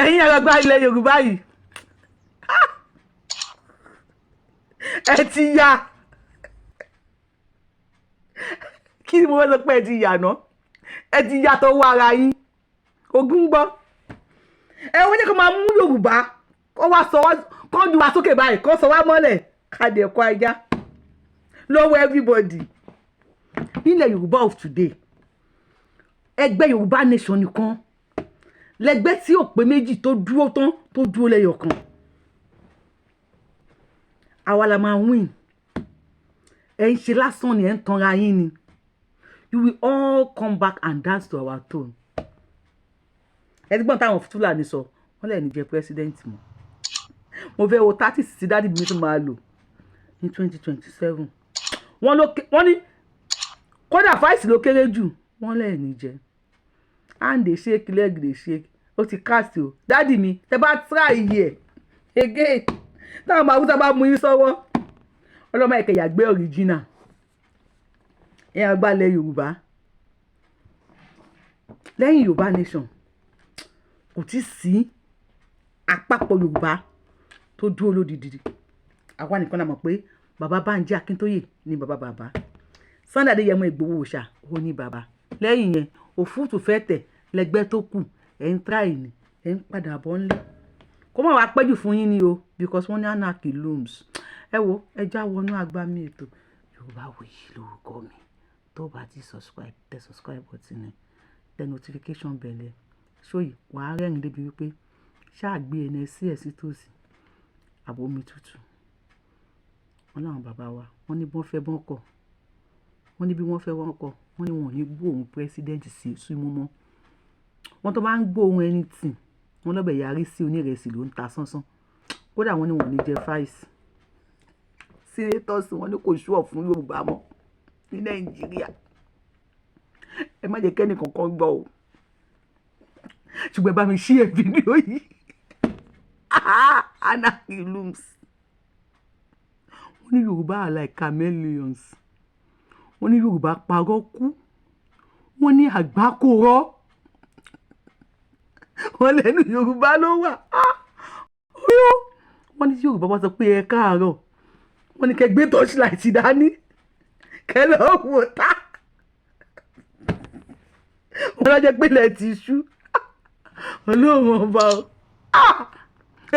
ẹ̀yin àgbàgbà ilẹ̀ Yorùbá yìí ẹ ti ya kí ni mo fẹ́ sọ pé ẹ ti yà ná ẹ ti ya tó wá ara yín ogún gbọ́ ẹ wọ́n jẹ́ kó máa mú Yorùbá kó wá sọ wá kó ju wá sókè báyìí kó sọ wá mọ́lẹ̀ káàdì ẹ̀kọ́ ajá lọ́wọ́ everybody nílẹ̀ Yorùbá of today ẹgbẹ́ Yorùbá nation nìkan lẹ́gbẹ́ tí ò pé méjì tó dúró tán tó dúró lẹ́yọ̀ kan àwa la máa win ẹ̀ ń ṣe lásán ni ẹ̀ ń tanra yín ni you will all come back and dance to our tune ẹ̀dígbọ́n táwọn Fúlàní sọ wọ́n lẹ̀ ní jẹ́ president mọ́ mo fẹ́ wo 30 sí dádì mi tó máa lò ní 2027 wọ́n ní kódà fáìsì ló kéré jù wọ́n lẹ̀ ní jẹ́ hand dey shake leg dey shake ó ti cast o dádì mi tẹ bá try yẹ again táwọn máa wúta bá mú yín sọ́wọ́ ọlọ́mọ ìkẹyà gbé original ẹ̀ àgbàlẹ̀ Yorùbá lẹ́yìn Yorùbá nation kò tí sí àpapọ̀ Yorùbá tó dúró lódìdí àwa nìkan la mọ̀ pé bàbá Bánjí Akíntóyè ni bàbá Sunday Adéyẹmọ Ìgbòho Òòṣà ó ní bàbá lẹ́yìn yẹn òfúùtù fẹ́ tẹ̀ lẹ́gbẹ́ tó kù ẹ̀ ń tíráì ní ẹ̀ ń padà bọ́ ńlẹ̀ kó má wàá pẹ́jù fún yín ni o because wọ́n ní anarchy looms ẹ wo ẹja wọnú agbámi ètò Yorùbáwùyí lórúkọ mi tó bá ti subscribe tẹ subscribe button ni tẹ notification bẹ̀lẹ̀ sóyè wàá rẹ́rìn débi wípé ṣáà gbé ẹni sí ẹ̀ sí tòsí àbomi tútù wọn láwọn bàbá wa wọn ní bí wọ́n fẹ́ bọ́n kọ̀ wọ́n ní bí wọ́n fẹ́ wọ́n kọ̀ wọ́n ní wọn ò ní gbóhùn president sí súnmọ́ mọ́ wọ́n tó bá ń gbóhùn anything wọ́n lọ́bẹ̀ yarí sí onírẹsì ló ń ta sánsán kódà wọ́n ní wọn ò ní jẹ fáìsì senators wọ́n ní kò ṣúọ̀ fún Yorùbá mọ́ ní Nàìjíríà ẹ má jẹ́ kẹ́ni kankan gbọ́ o ṣùgbọ́n bá mi ṣí ẹ̀ fídíò yìí anarchy looms wọ́n ní Yorùbá are like chameleons wọ́n ní Yorùbá parọ́ kú wọ́n ní àgbákòrọ́ wọ́n lẹ́nu Yorùbá ló wà wọ́n ní tí Yorùbá bá sọ pé ẹ káàárọ̀ wọ́n ní kẹ́ gbé torchlight dání kẹ́ lọ́ọ́ wò tá wọ́n lọ́jọ́ pé ilẹ̀ ti ṣú Ọlọ́run ọba o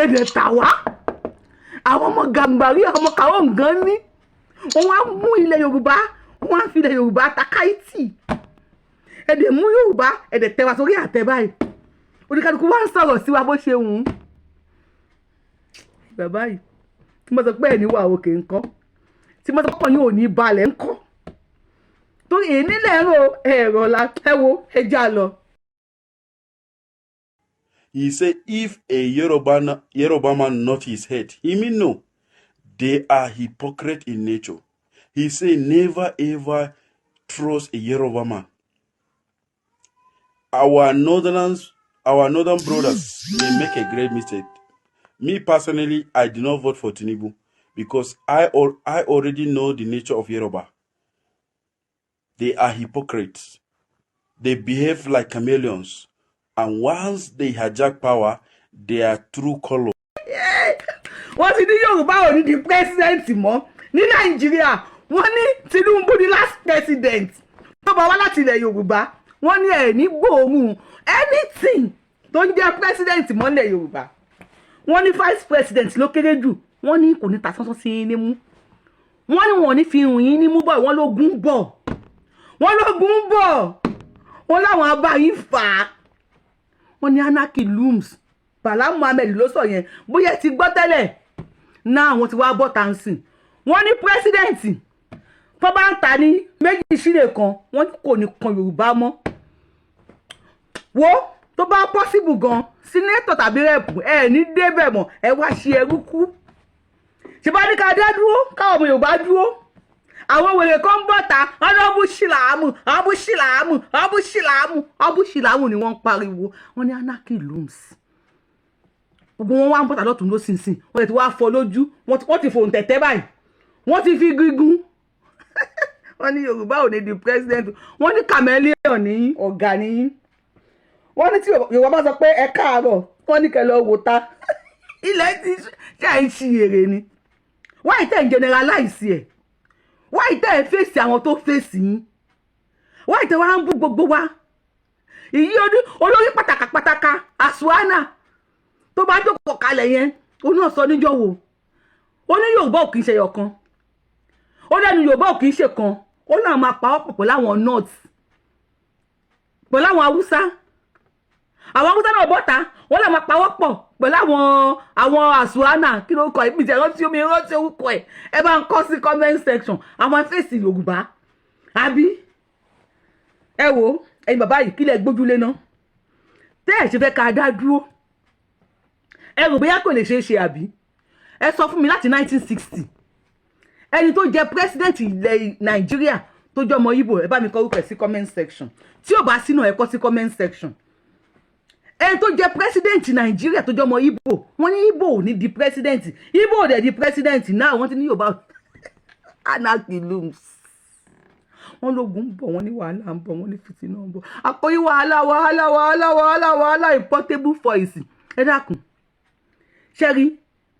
ẹ̀dẹ̀ tà wá àwọn ọmọ gàmbàrí àwọn ọmọ kàwọ́ nǹkan ní wọ́n wá mú ilẹ̀ Yorùbá wọ́n á fi ilẹ̀ Yorùbá takáìtì ẹ̀dẹ̀ mú Yorùbá ẹ̀dẹ̀ tẹ wá sórí àtẹ báyìí oníkàlùkù wá ń sọ̀rọ̀ sí wa bó ṣe wù ú bàbá yìí tí mo sọ pé ẹ̀ ní wà òkè ńkọ́ tí mo sọ pé yóò ní balẹ̀ ńkọ́ torí èyí nílẹ̀ ẹ̀rọ la ẹ̀wọ̀ ẹja lọ. He said, if a Yoruba man nod his head, he mean no. They are hypocrite in nature. He said, never ever trust a Yoruba man. Our northern brothers, they make a great mistake. Me personally, I did not vote for Tinubu because I already know the nature of Yoruba. They are hypocrites. They behave like chameleons. And once they hijack power, they are true color. Wọ́n ti ní Yorùbá ò ní di president mọ́ ní Nàìjíríà. Wọ́n ní Tinubu di last president. Tó bá wá láti ilẹ̀ Yorùbá, wọ́n ní ẹ̀ ní gbòòrùn anything tó ń jẹ́ president mọ́ ilẹ̀ Yorùbá. Wọ́n ní vice president ló kéré jù. Wọ́n ní kò ní ta sánsán sí yín nímú. Wọ́n ní wọn ò ní fi hùn yín nímú bọ̀. Wọ́n lógun bọ̀. Wọ́n lógun bọ̀. Wọ́n láwọn abá yín fà á. Wọ́n ní anarchy looms Bala Muhammed ló sọ yẹn bóyá ti gbọ́ tẹ́lẹ̀ náà wọ́n ti wá bọ́ tansin wọ́n ní president tó bá ń ta ní méjì sílẹ̀ kan wọ́n kò ní kan Yorùbá mọ́ wo tó bá possible gan senator tàbí rep ẹ ní débẹ̀ mọ́ ẹ wá ṣe ẹrú kú ṣe bá ní ká dá dúró káwọn ọmọ Yorùbá dúró àwọn wèrè kan bọ́ta ọbúṣìláàmù ni wọ́n ń pariwo wọ́n ní anarchy looms gbogbo wọn wá ń bọ́ta lọ́tún ló sínsìn wọ́n ti wá fọ́ lójú wọ́n ti fòun tẹ̀tẹ̀ báyìí wọ́n ti fi gígùn wọ́n ní Yorùbá ò ní di president wọ́n ní chameleon ní ọ̀gá ní wọ́n ní tí Yorùbá bá sọ pé ẹ káàárọ̀ wọ́n ní kẹ́ lọ wò ta ilẹ̀ ti ṣe ń ṣí èrè ni why tẹ́ ń generalize ẹ̀ why tẹ́ ń fèsì àwọn tó fèsì yín why tẹ́ wá ń bú gbogbo wa ìyí olórí pátákà àsùnwánà tó bá jókòó kalẹ̀ yẹn ó náà sọ níjọ́ wo ó ní Yorùbá ò kì í ṣe ẹyọkan ó lẹ́nu Yorùbá ò kì í ṣe kan ó náà máa pa ọ́pọ̀ pẹ̀lú àwọn north pẹ̀lú àwọn Haúsá náà bọ́ta wọ́n lè máa pa wọ́pọ̀ pẹ̀lú àwọn àsùnwánà kí ló kọ ìbí ìrántí omi ìrántí orúkọ ẹ bá ń kọ sí comment section àwọn fèsì Yorùbá àbí ẹ wo ẹ̀yin bàbá yìí kílẹ̀ gbójúlé náà tẹ́ ẹ̀ ṣe fẹ́ ká dá dúró ẹ rò bóyá kò lè ṣeé ṣe àbí ẹ sọ fún mi láti 1960 ẹni tó jẹ president ilẹ̀ Nàìjíríà tó jẹ́ ọmọ Ìgbò ẹ bá mi kọ orúkọ ẹ̀ sí comment section tí ò bá sínú ẹ kọ sí comment section ẹni tó jẹ president Nàìjíríà tó jẹ́ ọmọ Ìgbò wọ́n ní Ìgbò ò ní di president Ìgbò ò dẹ̀ di president náà wọ́n ti ní Yorùbá anarchy looms wọ́n lógun ń bọ̀ wọ́n ní wàhálà ń bọ̀ wọ́n ní fìtínà ń bọ̀ àkóyí wàhálà importable voice ẹ dákun ṣẹ́rí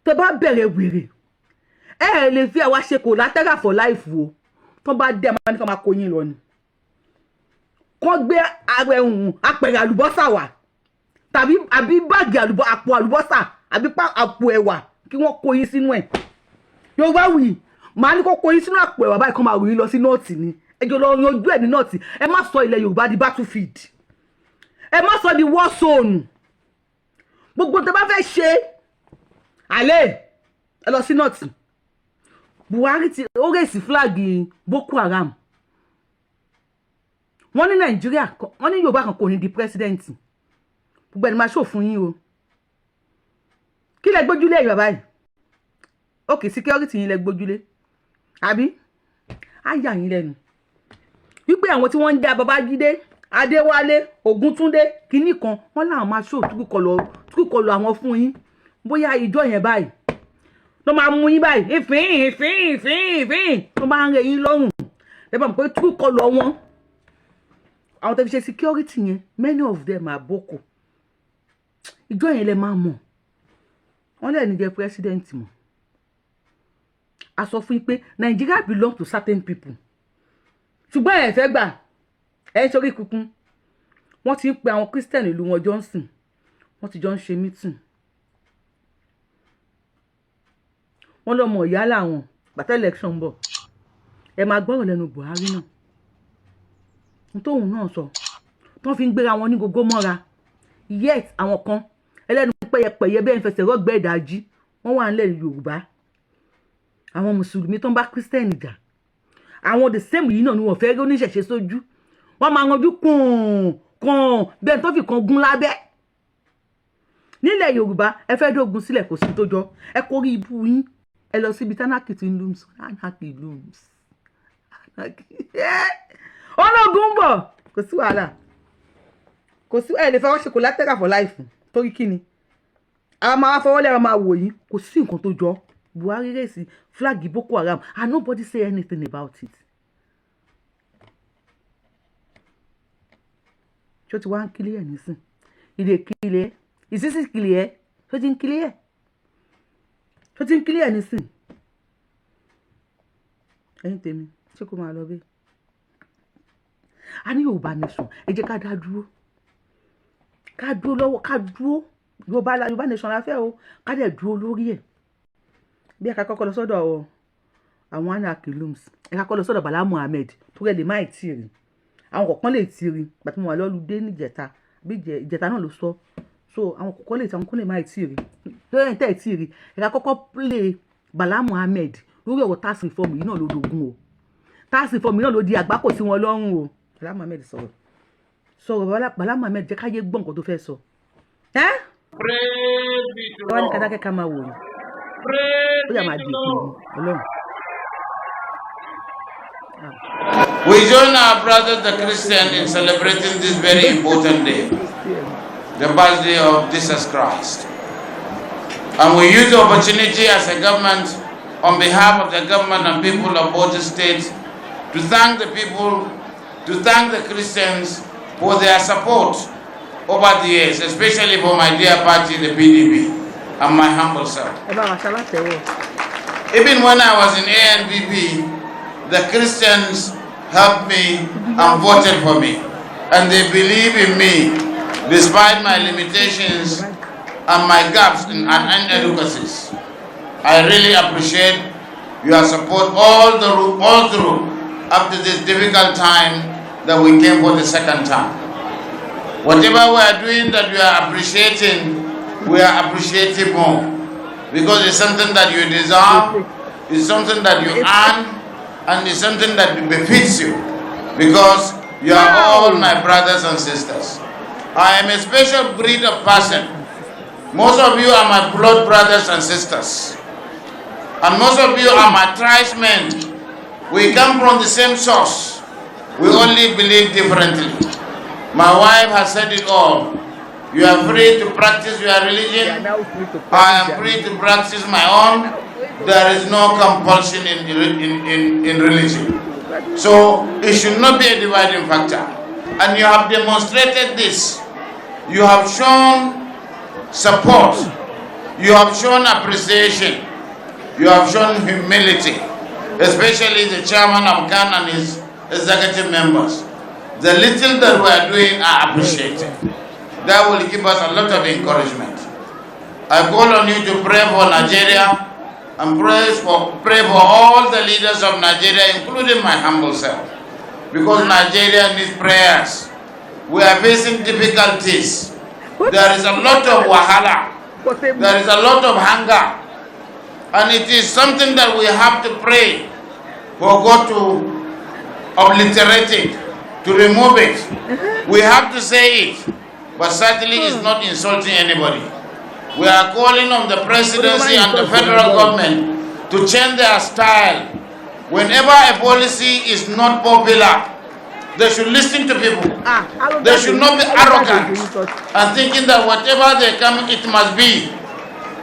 tó bá bẹ̀rẹ̀ wèrè ẹ lè fi àwa ṣe collateral for life o tó bá dé máa ní ká máa kó yín lọ ni kó gbé apẹ̀rẹ̀ àlùbọ́sà wá tàbí àbí báàgì àpò àlùbọ́sà àbí àpò ẹ̀wà kí wọ́n kó yín sínú ẹ̀ Yorùbáwùyí màá ní kó kó yín sínú àpò ẹ̀wà báyìí kó máa rò yín lọ sí nọ́ọ̀tì ni ẹjọ́ lọ yanjú ẹ̀ ní nọ́ọ̀tì ẹ má sọ ilẹ̀ Yorùbá di battlefield ẹ má sọ di war zone gbogbo tó bá fẹ́ ṣe àlẹ́ ẹ lọ sí nọ́ọ̀tì Buhari ti ó rèsì fúláàgì Boko Haram wọ́n ní Nàìjíríà wọ́n ní Yorùbá kan kò ní di president gbogbo ẹni máa ṣòfin yín o kí lẹ gbójúlé Yorùbá báyìí okay security yín lẹ gbójúlé àbí á yà yín lẹ́nu wípé àwọn tí wọ́n ń dá Babájídé Adéwálé Ògúntúndé kinní kan wọ́n láwọn máa ṣó túkúkọlọ àwọn fún yín bóyá ìjọ yẹn báyìí ló máa mú yín báyìí ìfín ló máa ń rẹ yín lọ́rùn ẹ bá mọ̀ pé túkúkọlọ wọn àwọn tó fi ṣe security yẹn many of them are Boko ìjọ yẹn lẹ máa mọ̀ wọ́n lè ní jẹ́ president mọ̀ a sọ fún yín pé Nigeria belong to certain people ṣùgbọ́n ẹ fẹ́ gbà ẹ ń sọrí kunkun wọ́n ti ń pe àwọn Christian ìlú wọn Johnson wọ́n ti jọ ń ṣe meeting wọ́n lọ́mọ ìyá làwọn bàtà election ń bọ̀ ẹ máa gbọ́rọ̀ lẹ́nu Buhari náà tóun náà sọ tó fi ń gbéra wọn ní gógó mọ́ra yet àwọn kan ẹlẹ́nu pẹ̀yẹpẹ̀yẹ bẹ́ẹ̀ ń fẹsẹ̀ rọ́gbẹ́ ìdájí wọ́n wà nílẹ̀ Yorùbá àwọn mùsùlùmí tó ń bá Christian jà àwọn the same yìí náà ni wọ́n fẹ́ rí oníṣẹ̀ṣe sójú wọ́n máa ranjú kàn bẹ́ẹ̀ tó fi kan gún lábẹ́ nílẹ̀ Yorùbá ẹ fẹ́ dógun sílẹ̀ kò sí tó jọ ẹ kórí ibú yín ẹ lọ síbi anarchy looms ológun ń bọ̀ kò sí wàhálà kò sí ẹ lè fọwọ́ ṣe collateral for life torí kí ni àwọn máa fọwọ́ lẹ́rọ máa wò yín kò sí nǹkan tó jọ Buhari rèsì flag Boko Haram and nobody say anything about it. ṣó ti wá ń kílẹ̀ nísìn ìdè kílẹ̀ ìsísì kílẹ̀ ṣó ti ń kílẹ̀ nísìn ẹ̀yin tèmi ṣé kó máa lọ bẹ́ẹ̀ a ní Yorùbá nation ẹ jẹ́ ká dá dúró lọ́wọ́ ká dúró Yorùbá nation la fẹ́ o ká dẹ̀ dúró lórí ẹ̀ bí ẹ̀ka kọ́kọ́ lọ sọ́dọ̀ àwọn anarchy looms ẹ̀ka kọ́kọ́ lọ sọ́dọ̀ Bala Muhammed tó rẹ̀ lè má ì tí rí àwọn kọ̀ọ̀kan lè tí rí gbàtí mo wà lọ́lù dé níjẹta bí ìjẹta náà ló sọ so àwọn kọ̀ọ̀kan lè tí àwọn kan lè má ì tí rí lórí ẹ̀ tẹ́ ì tí rí ẹ̀ka kọ́kọ́ play Bala Muhammed lórí ọ̀rọ̀ tax reform yìí náà ló dogun o tax reform yìí náà ló di àgbákò sí wọn lọ́rùn o Bala Muhammed sọ̀rọ̀ Bala Muhammed jẹ́ káyé gbọ́ nǹkan tó fẹ́ sọ wọ́n ní kàdákẹ́ ká máa wò ó yà máa di ìpè Ọlọ́run. We join our brothers the Christians in celebrating this very important day, the birthday of Jesus Christ. And we use the opportunity as a government, on behalf of the government and people of both states, to thank the people, to thank the Christians for their support over the years, especially for my dear party, the PDP, and my humble self. Even when I was in ANPP, the Christians helped me and voted for me. And they believe in me, despite my limitations and my gaps in inadequacies. I really appreciate your support all through up to this difficult time that we came for the second time. Whatever we are doing that we are appreciating, we are appreciating more. Because it's something that you deserve, it's something that you earn, and it's something that befits you. Because you are all my brothers and sisters. I am a special breed of person. Most of you are my blood brothers and sisters. And most of you are my tribesmen. We come from the same source. We only believe differently. My wife has said it all. You are free to practice your religion. I am free to practice my own. There is no compulsion in religion. So it should not be a dividing factor. And you have demonstrated this. You have shown support. You have shown appreciation. You have shown humility, especially the chairman of GAN and his executive members. The little that we are doing are appreciated. That will give us a lot of encouragement. I call on you to pray for Nigeria and pray for all the leaders of Nigeria, including my humble self. Because Nigeria needs prayers. We are facing difficulties. There is a lot of wahala. There is a lot of hunger. And it is something that we have to pray for God to obliterate it, to remove it. We have to say it, but certainly it's not insulting anybody. We are calling on the presidency and the federal government to change their style. Whenever a policy is not popular, they should listen to people. They should not be arrogant and thinking that whatever they come, it must be.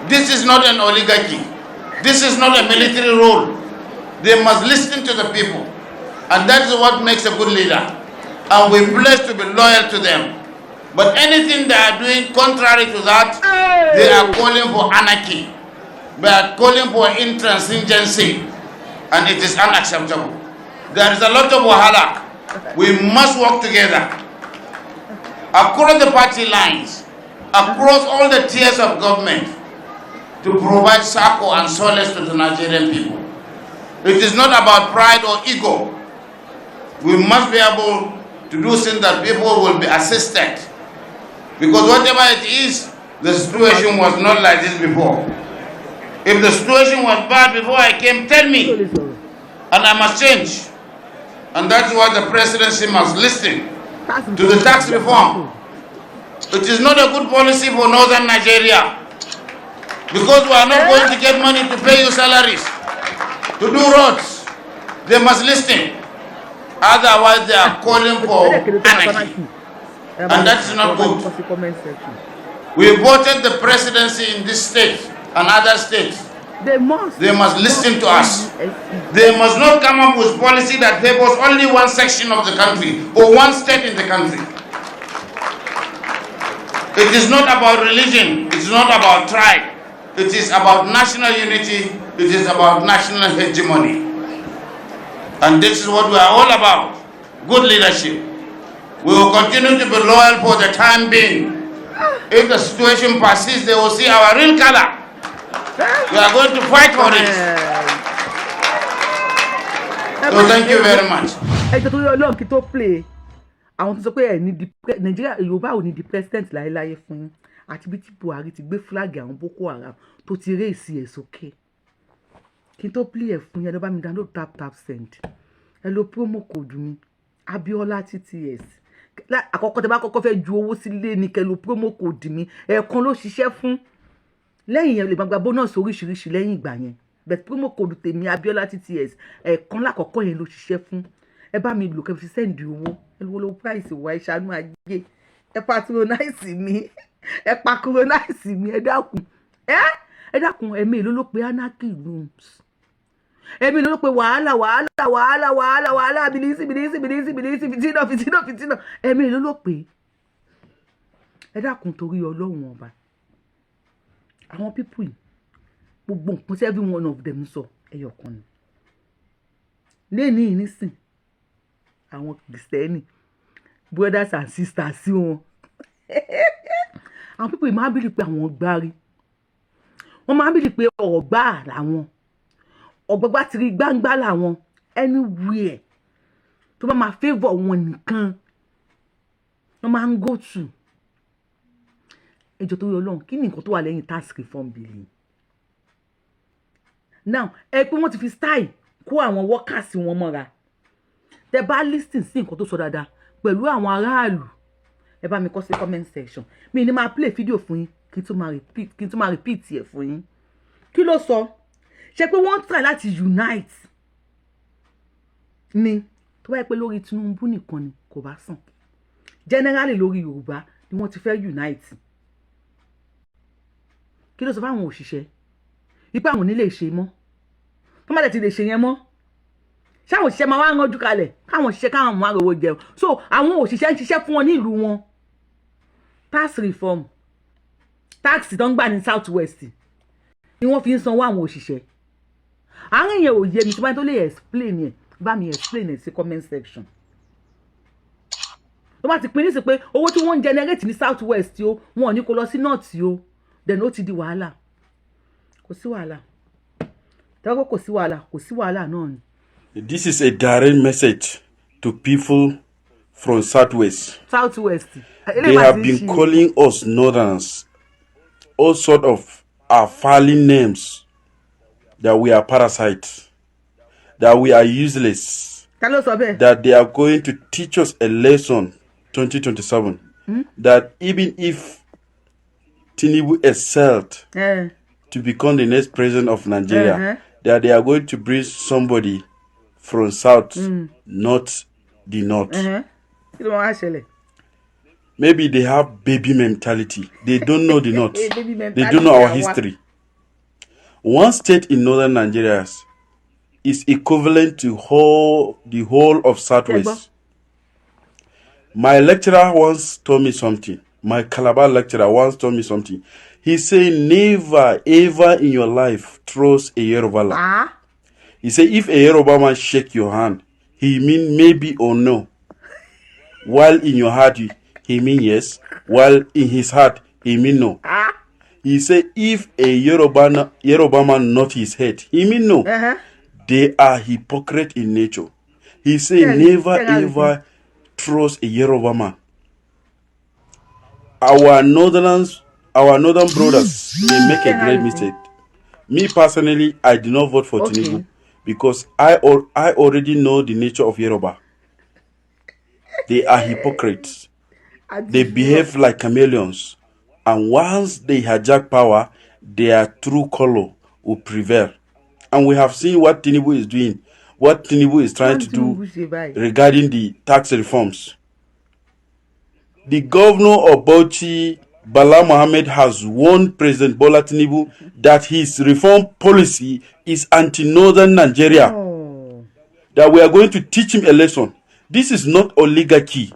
This is not an oligarchy. This is not a military rule. They must listen to the people. And that is what makes a good leader. And we pledge to be loyal to them. But anything they are doing contrary to that, they are calling for anarchy. They are calling for intransigency. And it is unacceptable. There is a lot of wahala. We must work together. Across the party lines, across all the tiers of government, to provide succor and solace to the Nigerian people. It is not about pride or ego. We must be able to do things that people will be assisted. Because whatever it is, the situation was not like this before. If the situation was bad before I came, tell me. And I must change. And that's why the presidency must listen to the tax reform. It is not a good policy for northern Nigeria. Because we are not going to get money to pay you salaries, to do roads. They must listen. Otherwise, they are calling for anarchy. And that is not good. We voted the presidency in this state and other states. They must listen to us. They must not come up with policy that favors only one section of the country or one state in the country. It is not about religion. It is not about tribe. It is about national unity. It is about national hegemony. And this is what we are all about. Good leadership. We will continue to be loyal for the time being. If the situation persists, they will see our real color. We are going to fight for it. So thank you very much. Àwọn tó sọ pé ẹ ní di Nàìjíríà Yorùbá ò ní di president láéláé fún yín àti bí tí Buhari ti gbé flag àwọn Boko Haram tó ti raise ẹ̀ sókè kí n tó play ẹ̀ fún yín ẹ lọ bá mi download tap send ẹ lo promo code mi Abiola TTS àkọ́kọ́ tẹ́ bá kọ́kọ́ fẹ́ ju owó sílé ní kẹ́ lo promo code mi ẹ̀ẹ̀kan ló ṣiṣẹ́ fún lẹ́yìn yẹn lè máa gba bonus oríṣiríṣi lẹ́yìn ìgbà yẹn but promo code tèmi Abiola TTS ẹ̀ẹ̀kan lákọ̀ọ́kọ́ yẹn ló ṣiṣẹ́ fún ẹ bá mi lò kẹ́ fi send owó ẹ lọ́wọ́ price wa ìṣàánú ajé ẹ patronize mi ẹ patronize mi ẹ dákun ẹ̀mí ló ló pé anarchy rooms ẹ̀mí ló ló pé wàhálà bìlísì fìtínà ẹ̀mí ló ló pé ẹ dákun torí Ọlọ́run ọba àwọn people yìí gbogbo nǹkan tí every one of them sọ ẹyọ kan ni lẹ́ni nísìn àwọn Kristẹni brothers and sisters sí wọn àwọn people yìí máa ń bìrì pé àwọn gbárí wọ́n máa ń bìrì pé ọ̀rọ̀ gbáà làwọn ọ̀gbọ́gbá ti rí gbáǹgbá làwọn anywhere tó bá máa favour wọn nìkan wọ́n máa ń go to ẹjọ́ tó yọ Ọlọ́run kí ni nǹkan tó wà lẹ́yìn tax reform bill yìí now ẹ pé wọ́n ti fi style kó àwọn workers wọn mọ́ra tẹ bá listen sí nǹkan tó sọ dáadáa pẹ̀lú àwọn aráàlú ẹ bá mi kọ sí comment section mi ní máa play video fún yín kí n tún máa repeat ẹ̀ fún yín kí ló sọ ṣe pé wọ́n try láti unite ni tó bá yẹ pé lórí Tinubu nìkan ni kò bá sàn generally lórí Yorùbá ni wọ́n ti fẹ́ unite kí ló sọ fáwọn òṣìṣẹ́ ipá àwọn onílé ṣe mọ́ tó má dẹ̀ ti lè ṣe yẹn mọ́ ṣáwọn òṣìṣẹ́ máa wá ránjú kalẹ̀ káwọn òṣìṣẹ́ káwọn máa rówó jẹun so àwọn òṣìṣẹ́ ń ṣiṣẹ́ fún wọn ní ìlú wọn tax reform tax tó ń gbà ní south west ni wọ́n fi ń sanwó àwọn òṣìṣẹ́ àárín yẹn ò yé mi tí wọ́n tó lè explain yẹn bá mi explain ẹ̀ sí comment section tó bá ti pín nísì pé owó tí wọ́n ń generate ní south west o wọn ò ní kó lọ sí north o then ó ti di wàhálà kò sí wàhálà tẹ́wọ́ kò sí wàhálà náà ni. This is a direct message to people from Southwest. Southwest. They have been calling us Northerners all sort of failing names, that we are parasites, that we are useless, that they are going to teach us a lesson 2027, that even if Tinubu excelled to become the next president of Nigeria, that they are going to bring somebody from south, not the north. Maybe they have baby mentality. They don't know the north. They don't know our history. One state in northern Nigeria is equivalent to the whole of southwest. My lecturer once told me something. My Calabar lecturer once told me something. He said, never ever in your life trust a Yoruba man. He said, if a Yoruba man shake your hand, he mean maybe or no. While in your heart, he mean yes. While in his heart, he mean no. He said, if a Yoruba man nod his head, he mean no. They are hypocrite in nature. He said, never ever trust a Yoruba man. Our northern brothers, they make a great mistake. Me personally, I did not vote for Tinubu because I already know the nature of Yoruba. They are hypocrites. They behave like chameleons. And once they hijack power, their true color will prevail. And we have seen what Tinubu is doing, what Tinubu is trying to do regarding the tax reforms. The governor of Bauchi, Bala Mohammed, has warned President Bola Tinubu that his reform policy is anti-northern Nigeria. That we are going to teach him a lesson. This is not oligarchy.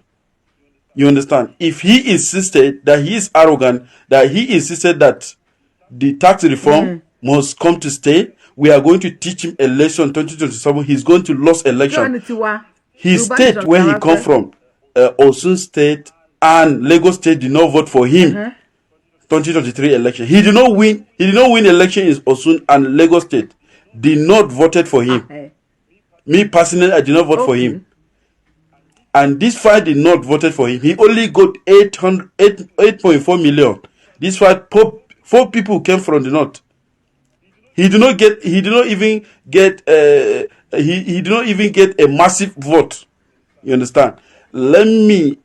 You understand? If he insisted that he is arrogant, that he insisted that the tax reform must come to stay, we are going to teach him a lesson 2027. He's going to lose election. His state where he come from, Osun State and Lagos State, did not vote for him. 2023 election. He did not win. He did not win election in Osun and Lagos State. Did not voted for him. Me personally, I did not vote for him. And this fight did not voted for him. He only got 8.4 million. This fight, four people came from the north. He did not even get a massive vote. You understand? Let me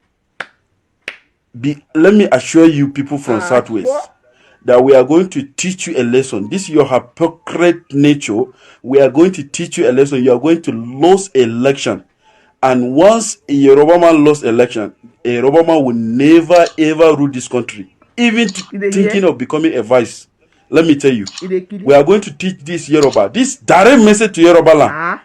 assure you people from Southwest that we are going to teach you a lesson. This is your hypocrite nature. We are going to teach you a lesson. You are going to lose election. And once a Yoruba man lost election, a Yoruba man will never ever rule this country. Even thinking of becoming a vice. Let me tell you, we are going to teach this Yoruba. This direct message to Yoruba land.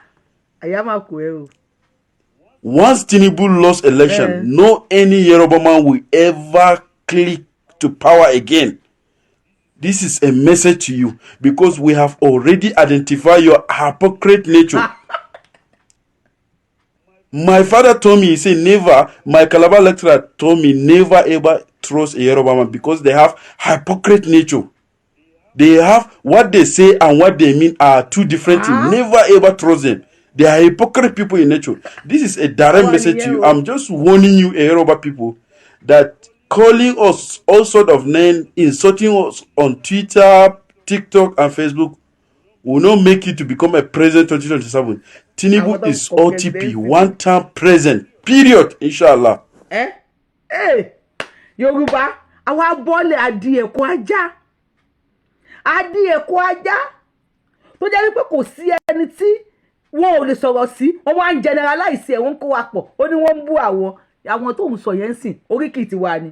Once Tinubu lost election, no any Yoruba man will ever click back to power again. This is a message to you because we have already identified your hypocrite nature. My father told me, he said, never, my Calabar lecturer told me, never ever trust a Yoruba man because they have hypocrite nature. They have what they say and what they mean are two different things. Never ever trust them. They are hypocrite people in nature. This is a direct message to you. I'm just warning you, Yoruba people, that calling us all sort of names, insulting us on Twitter, TikTok, and Facebook will not make you to become a president 2027. Tinubu is OTP, one-time president. Period. Inshallah. Yoruba, àwa bọ́ọ̀lẹ̀ adìẹ̀kọ́ ajá. Adìẹ̀kọ́ ajá. Tó jẹ́ wípé kò sí ẹni tí wọ́n ò lè sọ̀rọ̀ sí. Wọ́n wá ń generalize ẹ̀ wọ́n kó wa pọ̀. Ó ní wọ́n ń bú àwọn tó ń sọ yẹn sìn. Oríkì tiwa ni.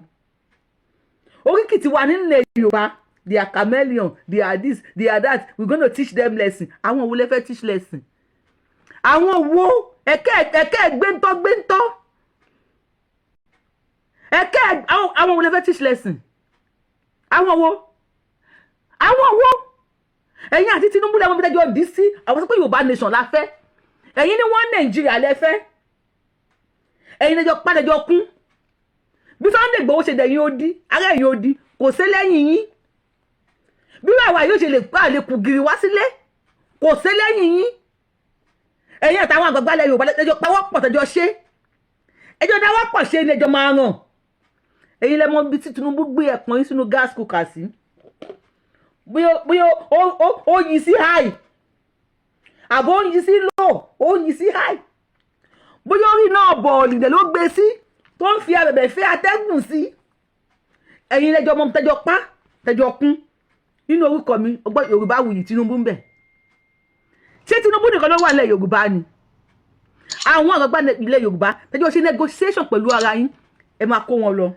Oríkì tiwa nílẹ̀ Yorùbá. They are chameleon. They are this. They are that. We're going to teach them lesson. Àwọn wo lè fẹ́ teach lesson? Àwọn wo ẹ̀kẹ́ gbéntọ́. Àwọn wo lè fẹ́ teach lesson? Àwọn wo? Ẹ̀yin àti Tinubu lẹ́wọ̀n bí tẹ́jọ́ dí sí. Àwọn sọ pé Yorùbá nation la fẹ́. Ẹ̀yin ni wọ́n Nàìjíríà lẹ fẹ́. Ẹ̀yin lẹ́jọ́ pàdéjọ́ kún. Bí Sunday Igboho ṣe dẹ̀yìn odi, ara ẹ̀yìn odi, kò sí lẹ́yìn yín. Bí wàá yóò ṣe lè pa àlékún gírí wá sílé, kò sí lẹ́yìn yín. Ẹ̀yin àtàwọn àgbàgbà lẹ Yorùbá lẹ́jọ́ pawọ́pọ̀ tẹ́jọ́ ṣe. Ẹjọ́ dáwọ́pọ̀ ṣe ni ẹjọ́ máa ràn. Ẹ̀yin lẹ mọ̀ bí tí Tinubu gbé ẹ̀pọ̀n yín sínú gas cooker sí. Bóyá ó yí sí high. Àbọ̀ ó yí sí low, ó yí sí high. Bóyá orí náà bọ̀ọ̀lì dẹ̀ ló gbé sí, tó ń fi abẹ̀bẹ̀ fẹ́ atẹ́gùn sí. Ẹ̀yin lẹ́jọ́ mọ̀ tẹ́jọ́ pa, tẹ́jọ́ kún. Nínú orúkọ mi, ọgbọ́n Yorùbáwùyí Tinubu ń bẹ. Ṣé Tinubu nìkan ló wà nílẹ̀ Yorùbá ni? Àwọn àgbàgbà ilẹ̀ Yorùbá tẹ́jọ́ ṣe negotiation pẹ̀lú ara yín, ẹ máa kó wọn lọ.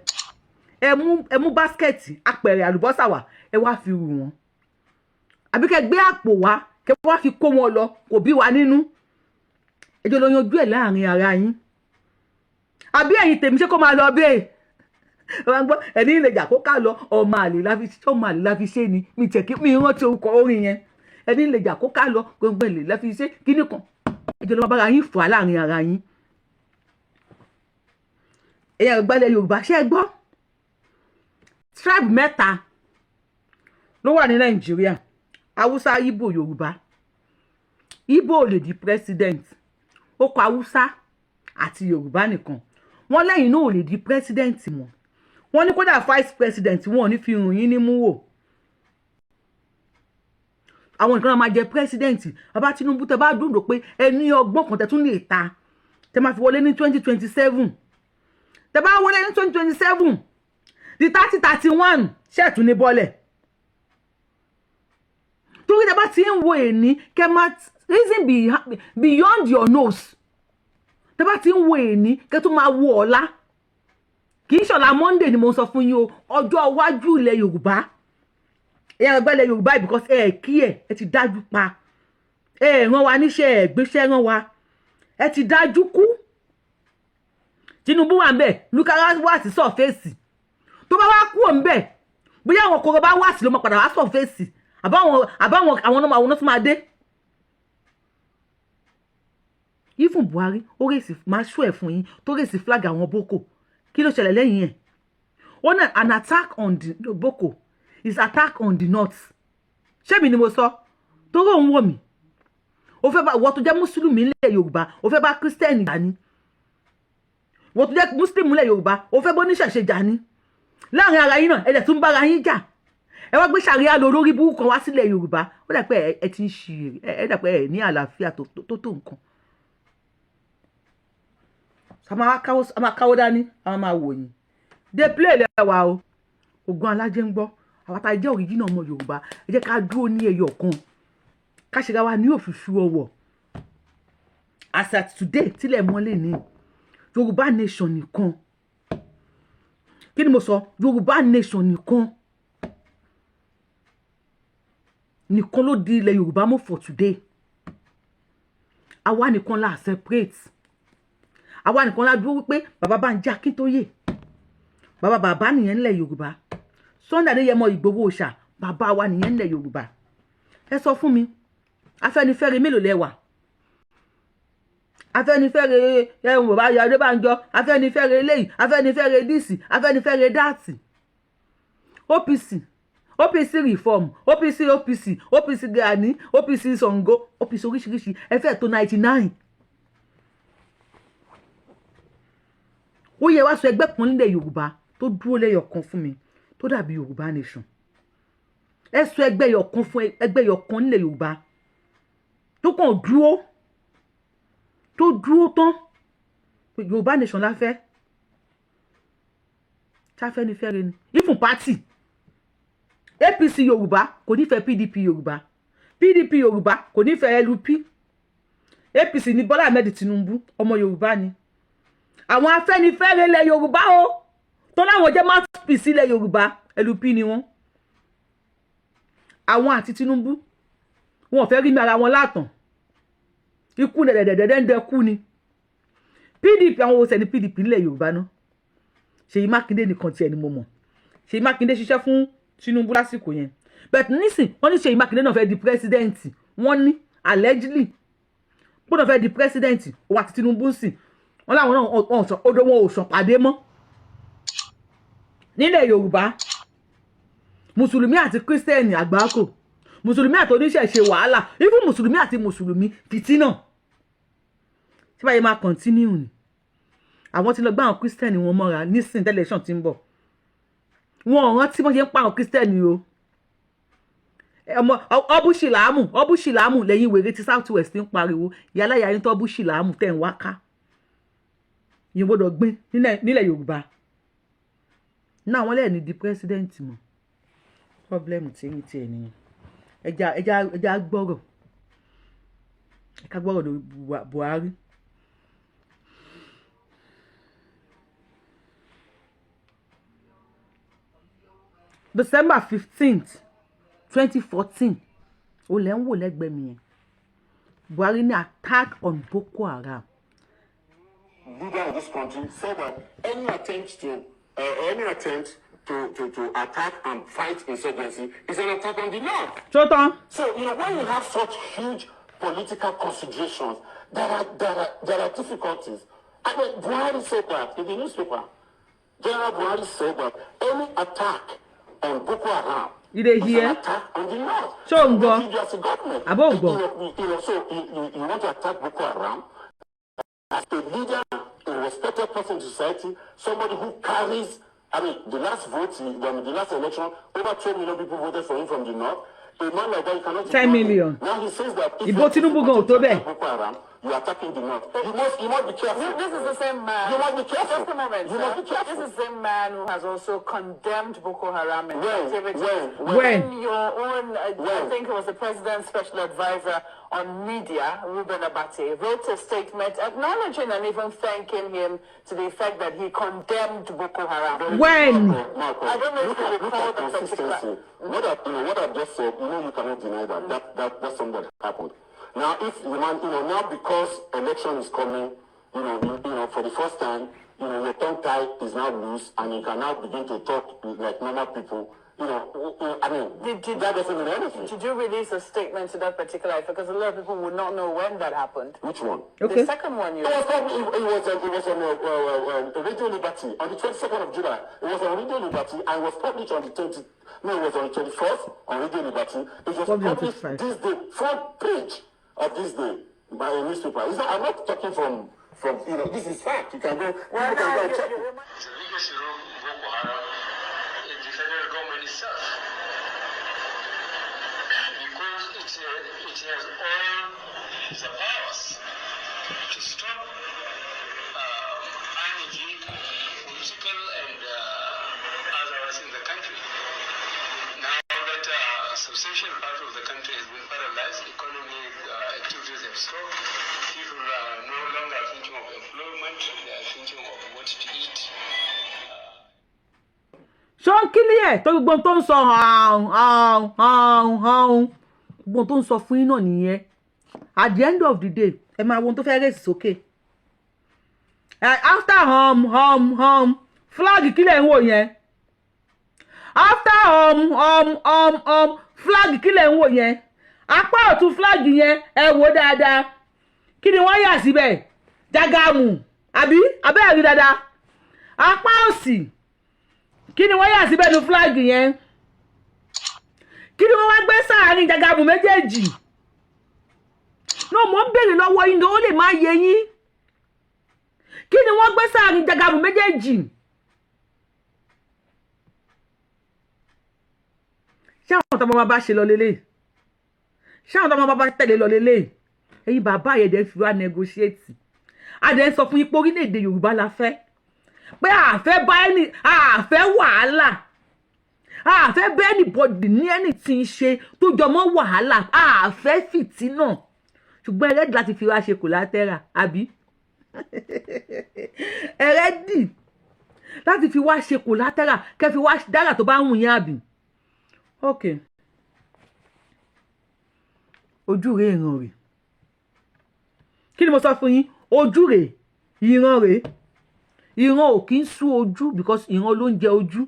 Ẹ mú báskẹ̀tì apẹ̀rẹ̀ àlùbọ́sà wá, ẹ wá fi rù wọ́n. Àbí kẹ́ gbé àpò wá, kẹ́ wá fi kó wọn lọ, kò bí wa nínú. Ẹjọ́ lọ yanjú ẹ̀ láàrin ara yín. Àbí ẹ̀yin tèmi ṣé kó máa lọ bẹ́ẹ̀? Wọ́n gbọ́ ẹni ilẹ̀ jà kó ká lọ ọmọ àlè la fi ṣe ni mi rántí orúkọ orin yẹn. Ẹni ilẹ̀ jà kó ká lọ gbogbo ẹ̀lè la fi ṣe kíní kan. Ẹjọ́ lọ bára yín fà láàrin ara yín. Ẹ̀yin àgbàlẹ̀ Yorùbá ṣé ẹ gbọ́? Tribe mẹ́ta ló wà ní Nàìjíríà. Haúsá, Ìgbò, Yorùbá. Ìgbò ò lè di president. Ó kọ Haúsá àti Yorùbá nìkan. Wọ́n lẹ́yìn náà ò lè di president mọ́. Wọ́n ní kódà vice president wọn ò ní fi hùn yín ní mú wò. Àwọn nǹkan máa jẹ president. Bàbá Tinubu tẹ bá dúró pé ẹ ní ọgbọ́n kan tẹ tún lè ta. Tẹ máa fi wọlé ní 2027. Tẹ bá wọlé ní 2027. Di 3031 ṣẹ́ẹ̀tún ní bọ́lẹ̀. Torí tẹ bá ti ń wo èní kẹ máa reason beyond your nose. Tẹ bá ti ń wo èní kẹ tún máa wo ọ̀la. Kì í ṣọ̀la Monday ni mo sọ fún yín o, ọjọ́ iwájú ilẹ̀ Yorùbá. Ẹ̀yin àgbà ilẹ̀ Yorùbá because ẹ ti dájú pa. Rán wa níṣẹ́ gbéṣẹ́ rán wa. Ẹ ti dájú kú. Tinubu wà ńbẹ̀, Lukara wá sí surface. Tó bá wá kú ńbẹ̀, bóyá àwọn koro bá wá sí ló máa padà wá surface. Àbáwọn náà tó máa dé. Even Buhari, ó rèsì máa ṣú ẹ̀ fún yín, tó rèsì flag àwọn Boko. Kí ló ṣẹlẹ̀ lẹ́yìn ẹ̀? Ó náà an attack on the Boko is attack on the north. Ṣé mi ni mo sọ? Torí òun wò mí. Ó fẹ́ bá wọ́n tó jẹ́ Mùsùlùmí nílẹ̀ Yorùbá, ó fẹ́ bá Kírísítẹ́nì jà ní. Wọ́n tó jẹ́ Mùsùlùmí nílẹ̀ Yorùbá, ó fẹ́ bó níṣẹ̀ṣe jà ní. Láàrin ara yín náà, ẹ dẹ̀ tún bára yín jà. Ẹ wá gbé ṣàríà lọ lórí burúkú kan wá sílẹ̀ Yorùbá. Ó dà pé ẹ ti ń ṣe ẹ dà pé ẹ ní àlàáfíà tó nǹkan. A máa káwó dání, a máa wò yín. They play lẹ́wà o. Ògùn alájẹ́ ń gbọ́. Àwọn tá jẹ́ òrìjínà ọmọ Yorùbá. Ẹ jẹ́ ká dúró ní ẹyọ kan. Ká ṣe ra wa ní òfìfú ọwọ́. As at today, tílẹ̀ mọ́lẹ̀ ní Yorùbá nation nìkan. Kí ni mo sọ? Yorùbá nation nìkan. Nìkan ló di ilẹ̀ Yorùbá mú for today. Àwa nìkan la separate. Àwa nìkan la dúró wípé bàbá Bánjí Akíntóyè. Bàbá nìyẹn nílẹ̀ Yorùbá. Sunday Adéyẹmọ Ìgbòho Òòṣà bàbá wa nìyẹn nílẹ̀ Yorùbá. Ẹ sọ fún mi, Afẹ́nifẹ́re mélòó lẹ wà? Afẹ́nifẹ́re bàbá Adébánjọ, Afẹ́nifẹ́re eléyìí, Afẹ́nifẹ́re díìsì, Afẹ́nifẹ́re dáàtì. OPC reform, OPC Gani, OPC Ṣàngó, OPC oríṣiríṣi, ẹ fẹ́ tó 99. Ó yẹ wá sọ ẹgbẹ́ kan nílẹ̀ Yorùbá tó dúró lẹ́yọ̀kan fún mi tó dàbí Yorùbá nation. Ẹ sọ ẹgbẹ́ yọ̀kan fún ẹgbẹ́ yọ̀kan nílẹ̀ Yorùbá tó kàn dúró tán Yorùbá nation la fẹ́. Ṣáfẹ́nifẹ́re ni ifun party APC Yorùbá kò nífẹ̀ẹ́ PDP Yorùbá, PDP Yorùbá kò nífẹ̀ẹ́ LP. APC ní Bọ́lá Ahmed Tinubu ọmọ Yorùbá ni. Àwọn Afẹ́nifẹ́re ilẹ̀ Yorùbá o tó láwọn jẹ́ mouthpiece ilẹ̀ Yorùbá LP ni wọ́n. Àwọn àti Tinubu wọn ò fẹ́ rí mi ara wọn látàn. Ikú dẹ̀dẹ̀dẹ̀dẹ̀ ń dẹkú ni. PDP àwọn òsè ní PDP nílẹ̀ Yorùbá náà. Ṣèyí Mákindé nìkan tiẹ̀ ni mo mọ̀. Ṣèyí Mákindé ṣiṣẹ́ fún Tinubu lásìkò yẹn. But nísìn wọ́n ní Ṣèyí Mákindé náà fẹ́ di president. Wọ́n ní allegedly gbọ́dọ̀ fẹ́ di president òun àti Tinubu sìn. Wọ́n láwọn náà odò wọn ò sàn pàdé mọ́. Nílẹ̀ Yorùbá Mùsùlùmí àti Kírísítẹ́nì àgbákò, Mùsùlùmí àti oníṣẹ̀ṣe wàhálà, even Mùsùlùmí àti Mùsùlùmí fìtínà. Tí báyìí máa continue ni. Àwọn tí lọ gbá àwọn Kírísítẹ́nì wọn mọ́ra nísìn election tí ń bọ̀. Wọn ò rántí wọ́n ṣe ń pa àwọn Kírísítẹ́nì o. Ọbúṣìlámù lẹ́yìn wèrè tí South West ń pariwo. Ìyáláyà yín tó Ọbúṣìlámù tẹ̀ ń wá ká. Yín gbọ́dọ̀ gbé nílẹ̀ Yorùbá. Náà wọ́n lẹ́ẹ̀ ní di president mọ̀. Problem tí yín tiẹ̀ nìyẹn. Ẹja gbọ́rọ̀. Ẹka gbọ́rọ̀ lórí Buhari. December 15th, 2014. Ó lẹ́ ń wò lẹ́gbẹ̀ẹ́ mi yẹn. Buhari ní attack on Boko Haram. Leader of this country said that any attempt to attack and fight insurgency is an attack on the North. Chotan. So, when you have such huge political considerations, there are difficulties. I mean, Buhari said that in the newspaper. General Buhari said that any attack on Boko Haram is an attack on the North. So, you as a government, so you want to attack Boko Haram as a leader, a respected person in society, somebody who carries. I mean, the last vote, the last election, over 12 million people voted for him from the North. A man like that, you cannot 10 million. Now he says that if you're attacking the North. You must be careful. This is the same man. You must be careful. Just a moment. You must be careful. This is the same man who has also condemned Boko Haram and activities. When Your own, I think it was the president's special advisor on media, Ruben Abati, wrote a statement acknowledging and even thanking him to the effect that he condemned Boko Haram. When? I don't know if you recall the consistency. What I've just said, you cannot deny that's something that happened. Now, if the man, now because election is coming, for the first time, your tongue tie is now loose, and you can now begin to talk like normal people. I mean, that doesn't mean anything. Did you release a statement to that particular effect? Because a lot of people would not know when that happened. Which one? Okay. The second one you... It was on Radio Liberty on the 22nd of July. It was on Radio Liberty and was published on the 20th. No, it was on the 21st on Radio Liberty. It was published this day, front page of this day by a newspaper. I'm not talking from this is fact. You can go, Well, you can go and check it. The biggest role Boko Haram in the federal government itself, because it has all the powers to stop anarchy, political and others in the country. Now that a substantial part of the country has been paralyzed, economic activities have stopped, people are no longer thinking of employment, they are thinking of what to eat. ṣọ́nkílì ẹ̀ tó gbogbo tó ń sọ gbogbo tó ń sọ fún yín náà nìyẹn. At the end of the day ẹ máa wo ohun tó fẹ́ rèsì sókè. After flag kílẹ̀ ń wò yẹn, after flag kí lẹ̀ ń wò yẹn apá ọ̀tún flag yẹn ẹ wò dáadáa kí ni wọ́n yà síbẹ̀ Jagamu àbí abẹ́rẹ́ rí dáadáa apá òsì kí ni wọ́n yà síbẹ̀ nu flag yẹn kí ni wọ́n wá gbé sáàárín Jagamu méjèèjì no mo ń béèrè lọ́wọ́ yín ó lè má yé yín kí ni wọ́n gbé sáàárín Jagamu méjèèjì ṣé àwọn tọmọ bá ṣe lọ lélẹ̀ ṣé àwọn tọmọ bá tẹ̀lé lọ lélẹ̀ ẹ̀yin bàbá yẹn fi wá negotiate adẹ sọ fún yín pé orílẹ̀-èdè Yorùbá la fẹ́ pé àfẹ́ bá ẹni àfẹ́ wàhálà àfẹ́ bẹ́ẹ̀ anybody ní ẹni tí ń ṣe tó jọmọ́ wàhálà àfẹ́ fìtínà ṣùgbọ́n ẹrẹ́dì láti fi wá ṣe collateral àbí ẹrẹ́dì láti fi wá ṣe collateral kẹ́ fi wá dára tó bá ń wù yín àbí ok ojú rẹ̀ ìran rẹ̀ kí ni mo sọ fún yín ojú rẹ̀ ìran rẹ̀ ìran ò kí ń sú ojú because ìran ló ń jẹ ojú.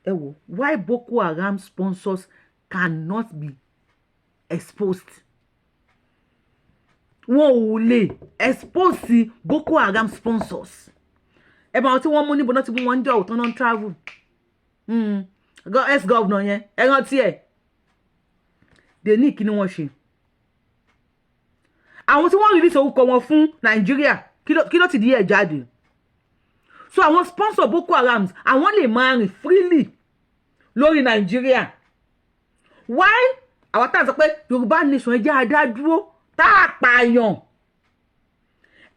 ẹ wò why Boko Haram sponsors cannot be exposed wọn ò lè expose Boko Haram sponsors ẹ bá wọn tí wọ́n mú níbo náà ti mú wọn ń jọ òtún náà ń travel ex-governor yẹn ẹ rántí ẹ dè ní ìkíni wọn ṣe àwọn tí wọ́n release orúkọ wọn fún Nàìjíríà kí ló ti di ẹ̀ jáde so àwọn sponsor Boko Haram àwọn lè máa rìn freely lórí Nàìjíríà why àwọn tá à ń sọ pé Yorùbá nation jẹ́ adádúró tá a pààyàn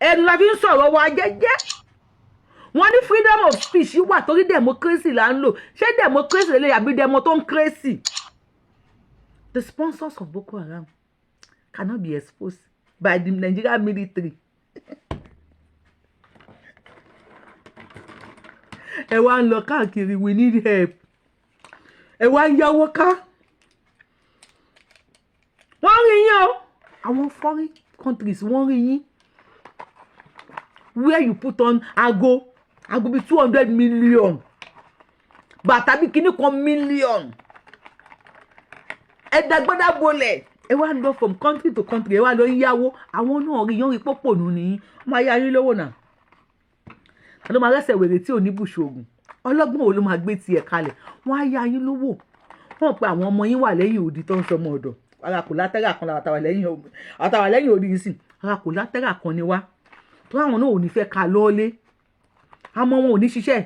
ẹnu la fi ń sọ̀rọ̀ wa jẹ́jẹ́ wọ́n ní freedom of speech wà torí democracy là ń lò ṣé democracy lè àbí demo tó ń crazy. The sponsors of Boko Haram cannot be exposed by the Nigerian military. Ẹ wá ń lọ káàkiri we need help. Ẹ wá ń yáwó ká. Wọ́n rí yín o. Àwọn foreign countries wọ́n rí yín. Where you put on ago be 200 million. Bàtà bí kíní kan million. Ẹ dàgbọ́dá bolẹ̀. Ẹ wá lọ from country to country. Ẹ wá lọ yáwó. Àwọn náà rí yán rí pọ́pọ̀ nù ní. Wọ́n máa yá yín lówó náà. Ló máa rẹ́sẹ̀ wèrè tí ò ní bùṣogun ọlọ́gbọ́n wo ló máa gbé tiẹ̀ kalẹ̀ wọ́n á yá yín lówó wọ́n pe àwọn ọmọ yín wà lẹ́yìn odi tó ń sọmọ ọ̀dọ̀ ara kò látẹ́rà kan àtàwà lẹ́yìn odi yìí sì ara kò látẹ́rà kan ni wá tó àwọn náà ò ní fẹ́ ka lọ́ọ́lé àmọ́ wọn ò ní ṣiṣẹ́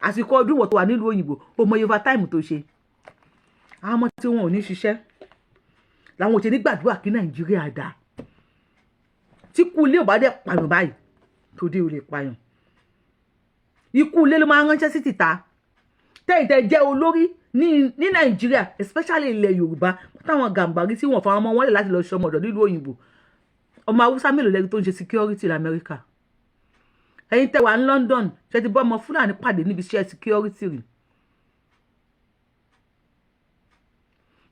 àsìkò ọdún wọ̀ tó wà nílùú òyìnbó ó mọ overtime tó ṣe àmọ́ tí wọn ò ní ṣiṣẹ́ làwọn ò ṣe ní gbàdúrà kí Nàìjíríà dá tí kú ilé ò bá dẹ̀ pààyàn báyìí tó dé ò lè pààyàn ikú ilé ló máa ránṣẹ́ sí tìta tẹ́yìntẹ́ jẹ́ olórí ní Nàìjíríà especially ilẹ̀ Yorùbá táwọn gàǹbarí tí wọ́n fa ọmọ wọn lè láti lọ ṣe ọmọ ọ̀dọ̀ nílùú òyìnbó ọmọ Haúsá mélòó lẹ́yìn tó ń ṣe security l'Amẹ́ríkà ẹ̀yin tẹ́ wà ní London ṣe ti bọ́ ọmọ Fúlàní pàdé níbi iṣẹ́ security rí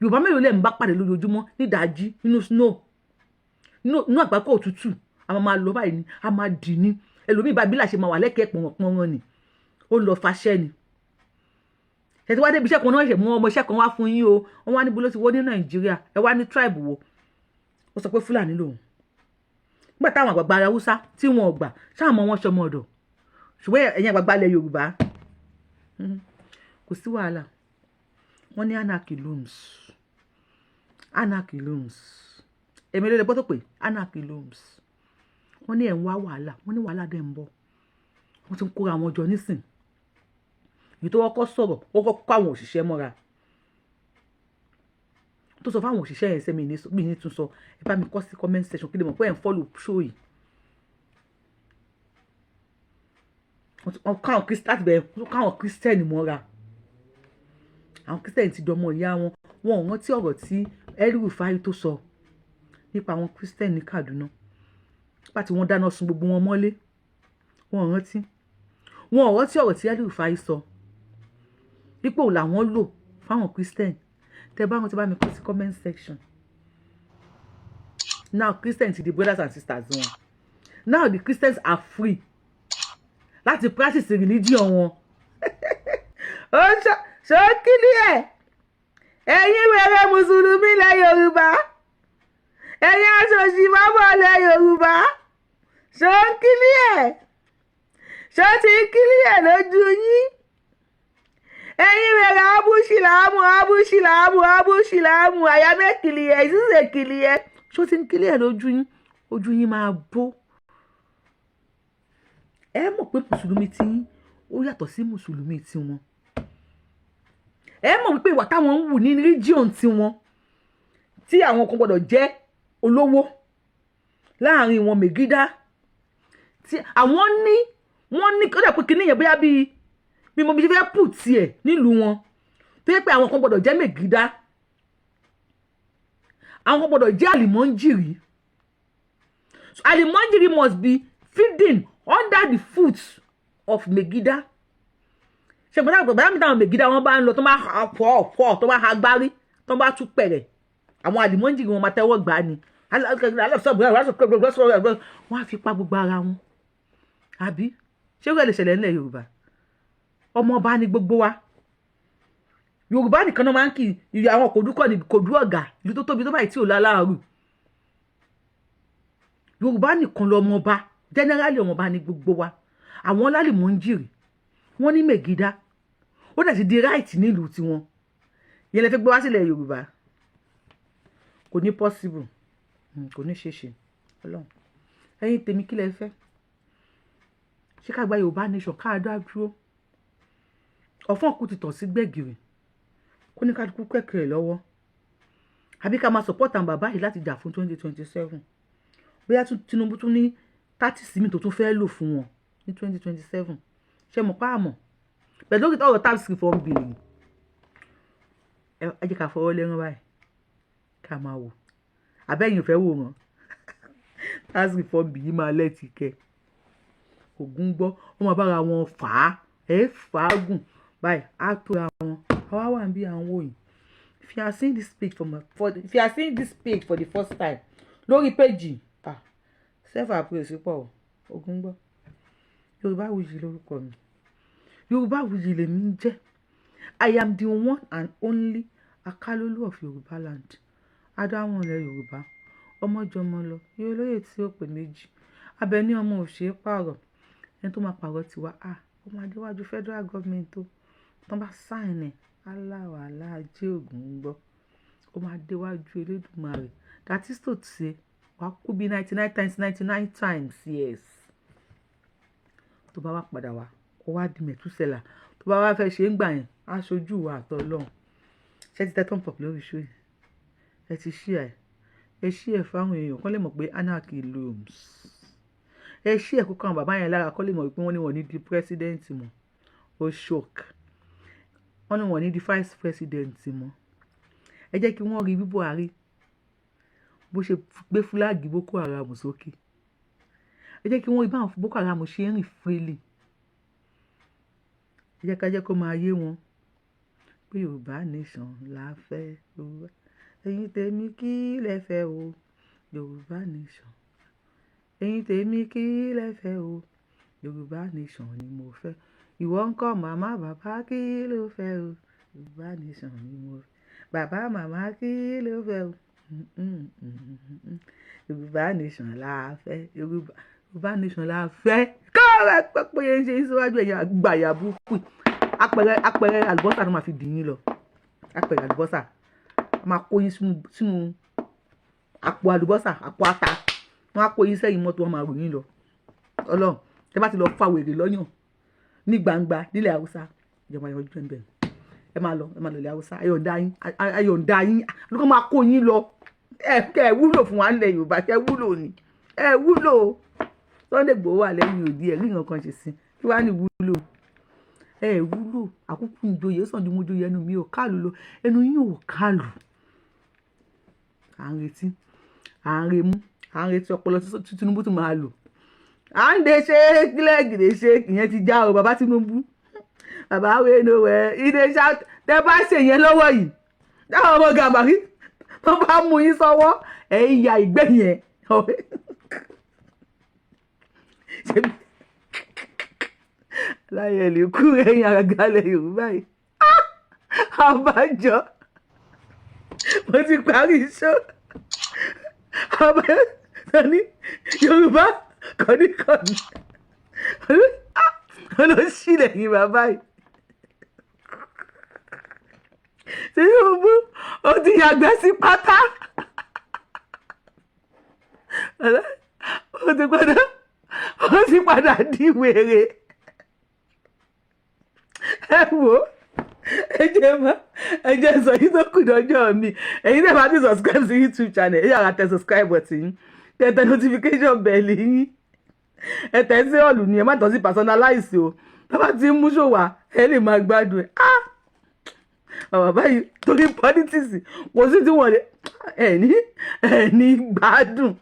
Yorùbá mélòó lẹ́ ń bá pàdé lójoojúmọ́ nídàájí nínú snow nínú àgbákò òtútù a máa lọ báyìí ni a máa dì ní ẹlòmíì bá bílà ṣe máa wà lẹ́kẹ̀ẹ́ pọ̀npọ̀n ni ó lọ faṣẹ́ ni ẹ ti wá débi iṣẹ́ kan náà ṣe mú ọmọ iṣẹ́ kan wá fún yín o wọ́n wá níbo ló ti wọ́ ní Nàìjíríà ẹ wá ní tribe wo ó sọ pé Fúlàní lòun nígbà táwọn àgbàgbà Haúsá tí wọn ò gbà sáà mọ wọn ṣọmọ ọ̀dọ̀ ṣùgbọ́n ẹ̀yin àgbàgbà ilẹ̀ Yorùbá kò sí wàhálà wọ́n ní anarchy looms èmi ló lè gbọ́ tó pé anarchy looms wọ́n ní ẹ̀ ń wá wàhálà wọ́n ní wàhálà dẹ̀ ń bọ̀ wọ́n ti ń kóra àwọn jọ nísìn èyí tó kọ́kọ́ sọ̀rọ̀ ó kọ́kọ́ kó àwọn òṣìṣẹ́ mọ́ra tó sọ fáwọn òṣìṣẹ́ yẹn sẹ́mi ní tún sọ ẹ bá mi kọ́ sí comment section kí lè mọ̀ pé ẹ̀ ń follow show yìí wọ́n káwọn Christian mọ́ra àwọn Christian ti dọmọ ìyá wọn wọn ò rántí ọ̀rọ̀ tí El-Rufai tó sọ nípa àwọn Christian ní Kaduna nípa tí wọ́n dáná sun gbogbo wọn mọ́lé wọn ò rántí ọ̀rọ̀ tí El-Rufai sọ dípò làwọn lò fáwọn Christian tẹ bá wọn ti bá mi kọ sí comment section now Christians ti di brothers and sisters wọn now the Christians are free láti practice religion wọn. Ó ṣó kílí ẹ̀ ẹ̀yin wẹ̀rẹ̀ mùsùlùmí lẹ̀ Yorùbá ẹ̀yin aṣòṣì bábọ̀ lẹ̀ Yorùbá ṣó kílí ẹ̀ ṣó ti kílí ẹ̀ lójú yín ẹ̀yin wẹ̀rẹ̀ abúṣìláàmù àyàmẹ́kìlì ẹ̀ ìṣúṣèkìlì ẹ̀ ṣó ti kílí ẹ̀ lójú yín ojú yín máa bó. Ẹ mọ̀ pé mùsùlùmí tí yín ó yàtọ̀ sí mùsùlùmí tí wọn. Ẹ mọ̀ wípé ìwà táwọn ń wù ní region tí wọn tí àwọn kan gbọ́dọ̀ jẹ́ olówó láàrin wọn Megida tí àwọn ní wọ́n ní ó dà pé kíní yẹn bóyá bí mo bí ṣe fẹ́ pù tiẹ̀ nílùú wọn tó yẹ pé àwọn kan gbọ́dọ̀ jẹ́ Megida àwọn kan gbọ́dọ̀ jẹ́ àlìmọ́njìrì. So àlìmọ́njìrì must be feeding under the foot of Megida. Ṣé gbọ́dọ̀ bàbá mi táwọn Megida wọn bá ń lọ tó máa pọ̀ tó máa ha gbárí tó bá tún pẹ̀rẹ̀ àwọn àlìmọ́njìrì wọn máa tẹ́wọ́ gbà ni wọ́n á fi pa gbogbo ara wọn. Àbí ṣé ó lè ṣẹlẹ̀ nílẹ̀ Yorùbá? Ọmọ ọba ni gbogbo wa. Yorùbá nìkan náà máa ń kì í àwọn kòdú ọ̀gá ìlú tó tóbi tó báyìí tí ò láláàrù. Yorùbá nìkan lọmọ ọba generally ọmọ ọba ni gbogbo wa. Àwọn lálìmọ́njìrì wọ́n ní Megida ó dẹ̀ ti di right nílùú tiwọn yẹn lè fẹ́ gbé wá sílẹ̀ Yorùbá kò ní possible kò ní ṣeéṣe Ọlọ́run ẹ̀yin tèmi kí lẹ fẹ́ ṣé ká gba Yorùbá nation ká dá dúró ọ̀fọ́n kù ti tọ̀ sí gbẹ̀gìrì kó ní ká kú kẹ̀kẹ́ lọ́wọ́ àbí ká máa support àwọn bàbá yìí láti jà fún 2027 bóyá Tinubu tún ní 30 símì tó tún fẹ́ lò fún wọn ní 2027 ṣe mọ̀ páàmọ̀ pẹ̀lú òkè tọrọ tax reform bill ẹ jẹ́ ká fọwọ́ lẹ́rán báyìí ká máa wò àbẹ́yìn fẹ́ wò wọ́n tax reform bill yìí máa lẹ́ẹ̀tì kẹ ògún gbọ́ wọ́n máa bára wọn fà á fàágùn báyìí á tóra wọn àwa wà ń bí àwọn òyìn if you are seeing this page for the first time lórí péjì self appraise pọ̀ ògún gbọ́ Yorùbáwùyí lórúkọ mi Yorùbáwùyí lèmi ń jẹ́ I am the one and only Akálólú of Yorùbá land adáwọn ilẹ̀ Yorùbá ọmọjọmọ lọ yóò lóye tí ó pè méjì Abẹ́ní ọmọ òṣèré pààrọ̀ ẹni tó máa pààrọ̀ tiwa ó máa déwájú federal government tó tán bá sáìn ẹ̀ aláwàlá ajé ògùn gbọ́ ó máa déwájú Elédùmarè that is to say wàá kú bí 99 times yes tó bá wá padà wá ó wá di mẹ̀túsẹ̀là tó bá wá fẹ́ ṣe ń gbà yẹn aṣojú wa àtọlọ́run ṣé ti tẹ́tàn pọ̀ lórí ṣó yìí ẹ ti ṣí ẹ fáwọn èèyàn kán lè mọ̀ pé anarchy looms ẹ ṣí ẹ kókó àwọn bàbá yẹn lára kán lè mọ̀ pé wọ́n ní wọ́n ní di president mọ́ ó shock wọ́n ní wọ́n ní di vice president mọ́ ẹ jẹ́ kí wọ́n rí bí Buhari bó ṣe gbé fúláàgì Boko Haram sókè ẹ jẹ́ kí wọ́n rí báwọn Boko Haram ṣe ń rìn freely ẹ jẹ́ ká jẹ́ kó máa yé wọn pé Yorùbá nation la fẹ́ Yorùbá ẹ̀yin tèmi kí lẹ fẹ́ o Yorùbá nation ẹ̀yin tèmi kí lẹ fẹ́ o Yorùbá nation ni mo fẹ́ ìwọ ńkọ́ màmá bàbá kí ló fẹ́ o Yorùbá nation ni mo fẹ́ bàbá màmá kí ló fẹ́ o Yorùbá nation la fẹ́ Yorùbá nation la fẹ́ káàrà pé yẹn ṣe síwájú ẹ̀yìn àgbàyà burúkú apẹ̀rẹ̀ àlùbọ́sà tó máa fi dìyín lọ apẹ̀rẹ̀ àlùbọ́sà máa kó yín sínú àpò àlùbọ́sà àpò ata wọ́n á kó yín sẹ́yìn mọ́tò wọn máa rò yín lọ Ọlọ́run tẹ́ bá ti lọ fa wèrè lọ́yàn ní gbangba nílẹ̀ Haúsá ìjọba yẹn ojú ẹ̀ ń bẹ̀rẹ̀ ẹ máa lọ ilẹ̀ Haúsá ayọ̀ǹda yín ló máa kó yín lọ ẹ wúlò fún wa nílẹ̀ Yorùbá ẹ wúlò ni ẹ wúlò Sunday Igboho wà lẹ́yìn òdi ẹ̀ rí nǹkan ṣe sí kí wàá ní wúlò ẹ wúlò àkókò ìjòyè sàn ní mo jòyè ẹnu mi ò kálù lọ ẹnu yín ò kálù à ń retí à ń remú à ń retí ọpọlọ tí Tinubu tún máa lò à ń de ṣe kílẹ̀gìdè ṣe ìyẹn ti já o bàbá Tinubu bàbá wẹ́ẹ́nọ̀wẹ́ ìdè ṣá tẹ bá ṣe yẹn lọ́wọ́ yìí táwọn ọmọ Gàmbàrí tó bá mú yín sọ́wọ́ ẹ̀ ń ya ìgbẹ́ yẹn láyé lè kú ẹ̀yìn àgàlẹ̀ Yorùbá yìí àbájọ mo ti parí iṣẹ́ àbájọ ní Yorùbá kọ́níkọ́ní olóṣìlẹ̀ yìí bàbá yìí Tinubu ó ti yàgbẹ́ sí pátá ó ti padà di wèrè ẹ wò ẹ jẹ́ sọ yìí tó kù lọ́jọ́ mi ẹ̀yin tẹ́ bá ti subscribe sí YouTube channel ẹ yára tẹ subscribe button yín tẹ notification bell yín ẹ tẹ sí ọ̀lù ni ẹ má tọ́ sí personalize o tó bá ti ń mú ṣòwà ẹ lè máa gbádùn ẹ bàbá báyìí torí politics kò sí tí wọ́n lè ẹni gbádùn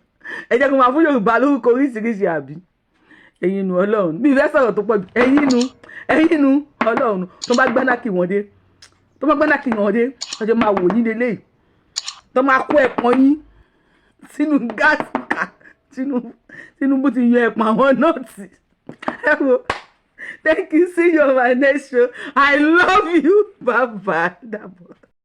ẹ jẹ́ kó máa fún Yorùbá lórúkọ oríṣiríṣi àbí ẹ̀yin nu Ọlọ́run bí ìfẹ́ sọ̀rọ̀ tó pọ̀ jù ẹ̀yin nu Ọlọ́run tó bá gbẹ́nà kí wọ́n dé ọjọ́ máa wò yín lélẹ́yìí tó máa kó ẹ̀pọ̀n yín sínú gáàsì ká Tinubu ti yan ẹ̀pọ̀n àwọn nọ́ọ̀tì ẹ wo thank you, see you on my next show. I love you. Bye bye.